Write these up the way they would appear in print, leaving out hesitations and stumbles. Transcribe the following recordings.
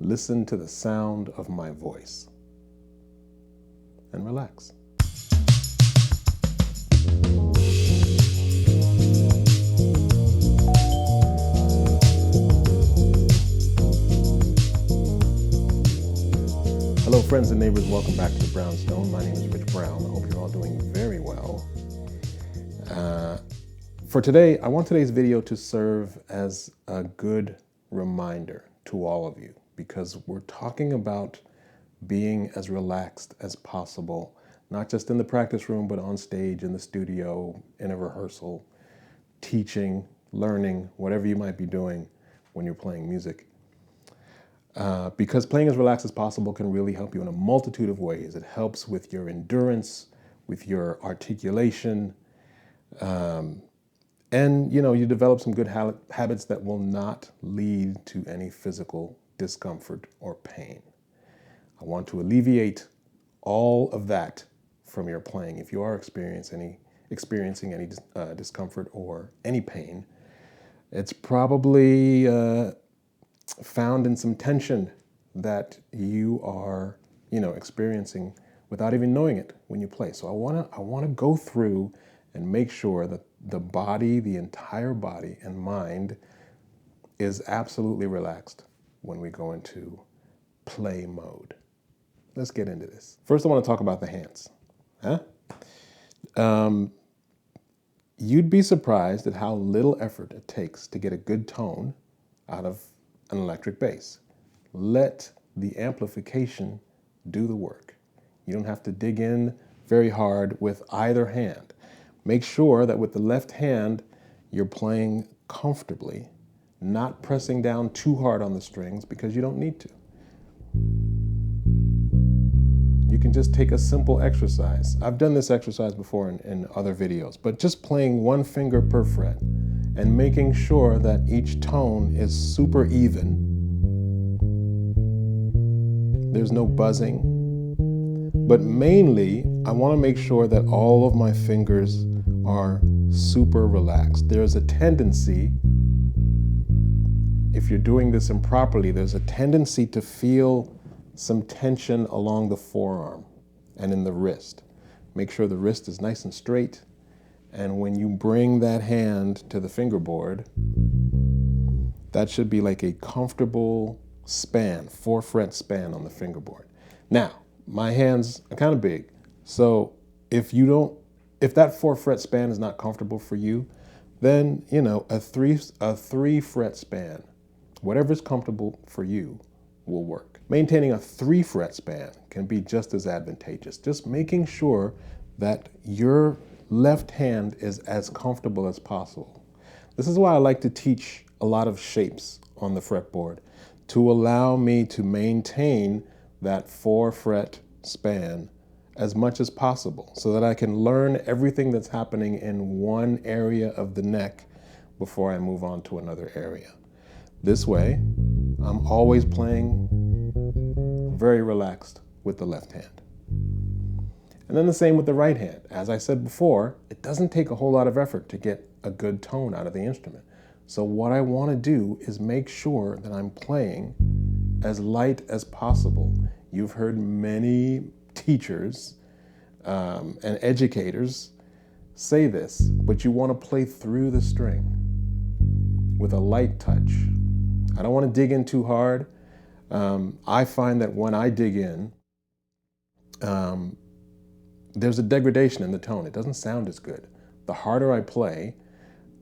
listen to the sound of my voice and relax. Hello friends and neighbors, welcome back to the Brownstone. My name is Rich Brown. I hope you're all doing very well. For today, I want today's video to serve as a good reminder to all of you, because we're talking about being as relaxed as possible, not just in the practice room, but on stage, in the studio, in a rehearsal, teaching, learning, whatever you might be doing when you're playing music. Because playing as relaxed as possible can really help you in a multitude of ways. It helps with your endurance, with your articulation, and you develop some good habits that will not lead to any physical discomfort or pain. I want to alleviate all of that from your playing. If you are experiencing any discomfort or any pain, it's probably found in some tension that you are, experiencing without even knowing it when you play. So I want to go through and make sure that the body, the entire body and mind, is absolutely relaxed when we go into play mode. Let's get into this. First, I want to talk about the hands. You'd be surprised at how little effort it takes to get a good tone out of an electric bass. Let the amplification do the work. You don't have to dig in very hard with either hand. Make sure that with the left hand, you're playing comfortably, not pressing down too hard on the strings, because you don't need to. You can just take a simple exercise. I've done this exercise before in other videos, but just playing one finger per fret and making sure that each tone is super even. There's no buzzing, but mainly I want to make sure that all of my fingers are super relaxed. There's a tendency, if you're doing this improperly, there's a tendency to feel some tension along the forearm and in the wrist. Make sure the wrist is nice and straight. And when you bring that hand to the fingerboard, that should be like a comfortable span, 4-fret span on the fingerboard. Now, my hands are kind of big, so if that 4-fret span is not comfortable for you, then a 3-fret span, whatever's comfortable for you, will work. Maintaining a 3-fret span can be just as advantageous. Just making sure that your left hand is as comfortable as possible. This is why I like to teach a lot of shapes on the fretboard, to allow me to maintain that 4-fret span as much as possible, so that I can learn everything that's happening in one area of the neck before I move on to another area. This way, I'm always playing very relaxed with the left hand. And then the same with the right hand. As I said before, it doesn't take a whole lot of effort to get a good tone out of the instrument. So what I want to do is make sure that I'm playing as light as possible. You've heard many teachers and educators say this, but you want to play through the string with a light touch. I don't want to dig in too hard. I find that when I dig in, there's a degradation in the tone. It doesn't sound as good. The harder I play,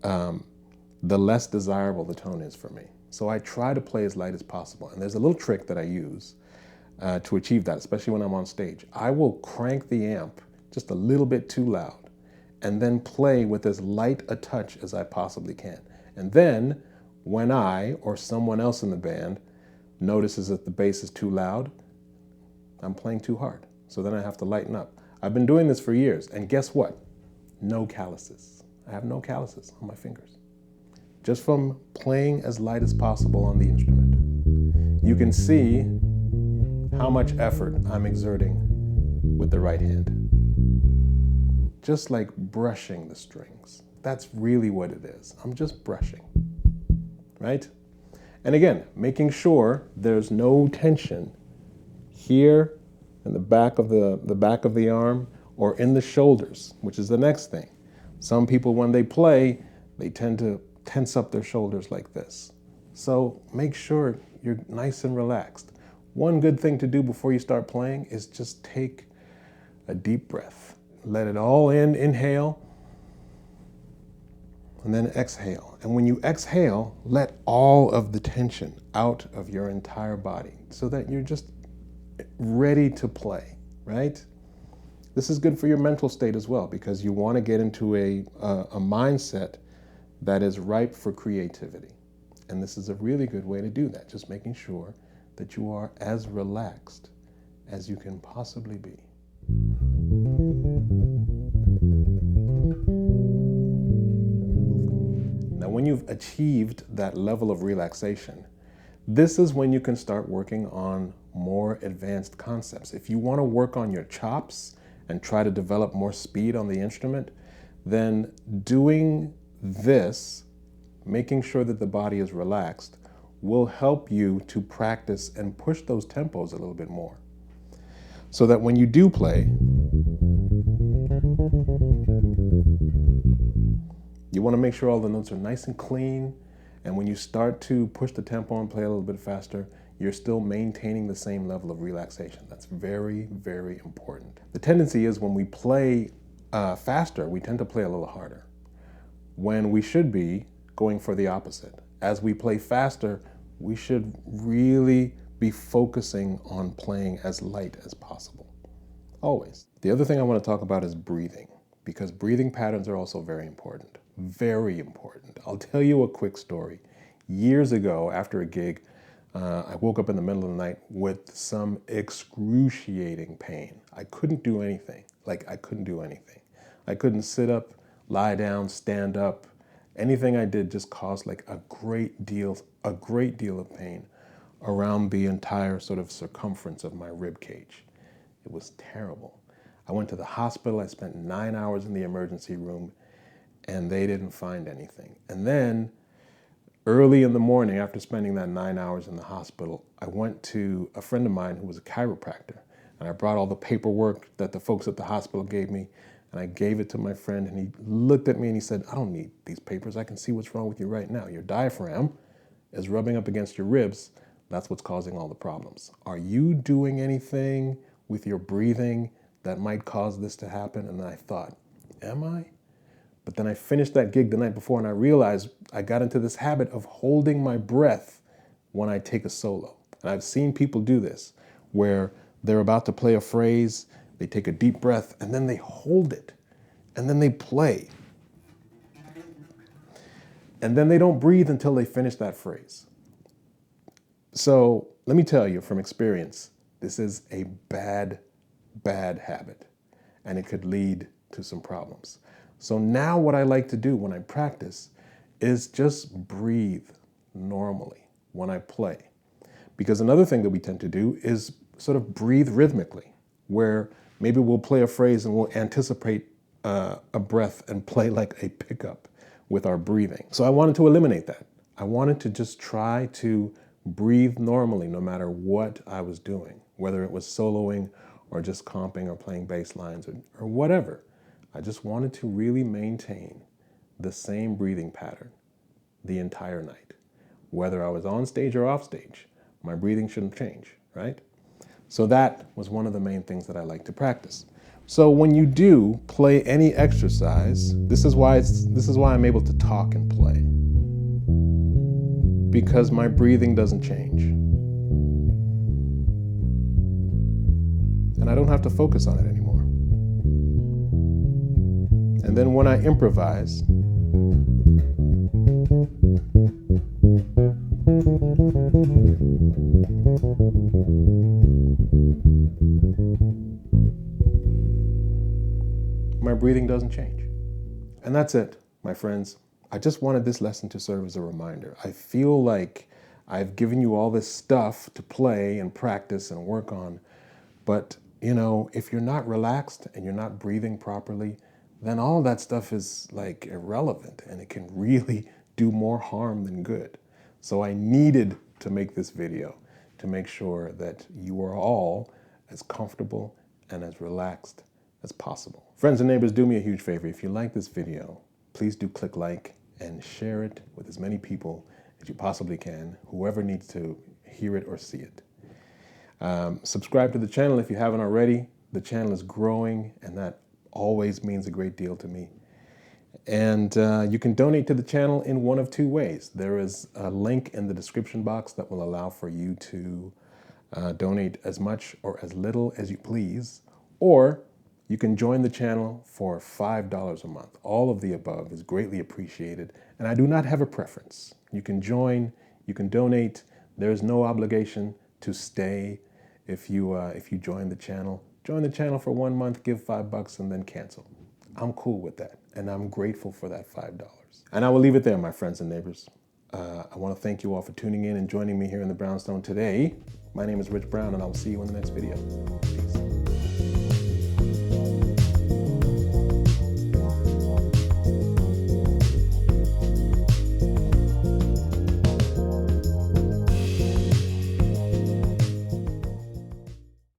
the less desirable the tone is for me. So I try to play as light as possible. And there's a little trick that I use to achieve that, especially when I'm on stage. I will crank the amp just a little bit too loud and then play with as light a touch as I possibly can. And then when I or someone else in the band notices that the bass is too loud, I'm playing too hard. So then I have to lighten up. I've been doing this for years, and guess what? No calluses. I have no calluses on my fingers. Just from playing as light as possible on the instrument. You can see how much effort I'm exerting with the right hand. Just like brushing the strings. That's really what it is. I'm just brushing, right? And again, making sure there's no tension here in the back of the arm or in the shoulders, which is the next thing. Some people, when they play, they tend to tense up their shoulders like this. So make sure you're nice and relaxed. One good thing to do before you start playing is just take a deep breath. Let it all in, inhale, and then exhale. And when you exhale, let all of the tension out of your entire body so that you're just ready to play, right? This is good for your mental state as well, because you want to get into a mindset that is ripe for creativity. And this is a really good way to do that, just making sure that you are as relaxed as you can possibly be. Now, when you've achieved that level of relaxation, this is when you can start working on more advanced concepts. If you want to work on your chops and try to develop more speed on the instrument, then doing this, making sure that the body is relaxed, will help you to practice and push those tempos a little bit more. So that when you do play, you want to make sure all the notes are nice and clean, and when you start to push the tempo and play a little bit faster, you're still maintaining the same level of relaxation. That's very, very important. The tendency is when we play faster, we tend to play a little harder, when we should be going for the opposite. As we play faster, we should really be focusing on playing as light as possible. Always. The other thing I want to talk about is breathing, because breathing patterns are also very important. Very important. I'll tell you a quick story. Years ago, after a gig, I woke up in the middle of the night with some excruciating pain. I couldn't do anything. I couldn't do anything. I couldn't sit up, lie down, stand up. Anything I did just caused a great deal of pain around the entire sort of circumference of my rib cage. It was terrible. I went to the hospital. I spent 9 hours in the emergency room, and they didn't find anything. And then early in the morning, after spending that 9 hours in the hospital, I went to a friend of mine who was a chiropractor, and I brought all the paperwork that the folks at the hospital gave me, and I gave it to my friend, and he looked at me and he said, "I don't need these papers. I can see what's wrong with you right now. Your diaphragm is rubbing up against your ribs. That's what's causing all the problems. Are you doing anything with your breathing that might cause this to happen?" And I thought, am I? But then I finished that gig the night before, and I realized I got into this habit of holding my breath when I take a solo. And I've seen people do this, where they're about to play a phrase, they take a deep breath, and then they hold it, and then they play. And then they don't breathe until they finish that phrase. So let me tell you from experience, this is a bad, bad habit, and it could lead to some problems. So now what I like to do when I practice is just breathe normally when I play. Because another thing that we tend to do is sort of breathe rhythmically, where maybe we'll play a phrase and we'll anticipate a breath and play like a pickup with our breathing. So I wanted to eliminate that. I wanted to just try to breathe normally no matter what I was doing, whether it was soloing or just comping or playing bass lines or whatever. I just wanted to really maintain the same breathing pattern the entire night. Whether I was on stage or off stage, my breathing shouldn't change, right? So that was one of the main things that I like to practice. So when you do play any exercise, this is why I'm able to talk and play, because my breathing doesn't change. And I don't have to focus on it anymore. And then when I improvise, my breathing doesn't change. And that's it, my friends. I just wanted this lesson to serve as a reminder. I feel like I've given you all this stuff to play and practice and work on, but if you're not relaxed and you're not breathing properly, then all that stuff is irrelevant, and it can really do more harm than good. So I needed to make this video to make sure that you are all as comfortable and as relaxed as possible. Friends and neighbors, do me a huge favor. If you like this video, please do click like and share it with as many people as you possibly can, whoever needs to hear it or see it. Subscribe to the channel if you haven't already. The channel is growing, and that always means a great deal to me. And you can donate to the channel in one of two ways. There is a link in the description box that will allow for you to donate as much or as little as you please, or you can join the channel for $5 a month. All of the above is greatly appreciated, and I do not have a preference. You can join, you can donate. There is no obligation to stay if you join the channel. Join the channel for 1 month, give $5, and then cancel. I'm cool with that, and I'm grateful for that $5. And I will leave it there, my friends and neighbors. I want to thank you all for tuning in and joining me here in the Brownstone today. My name is Rich Brown, and I will see you in the next video.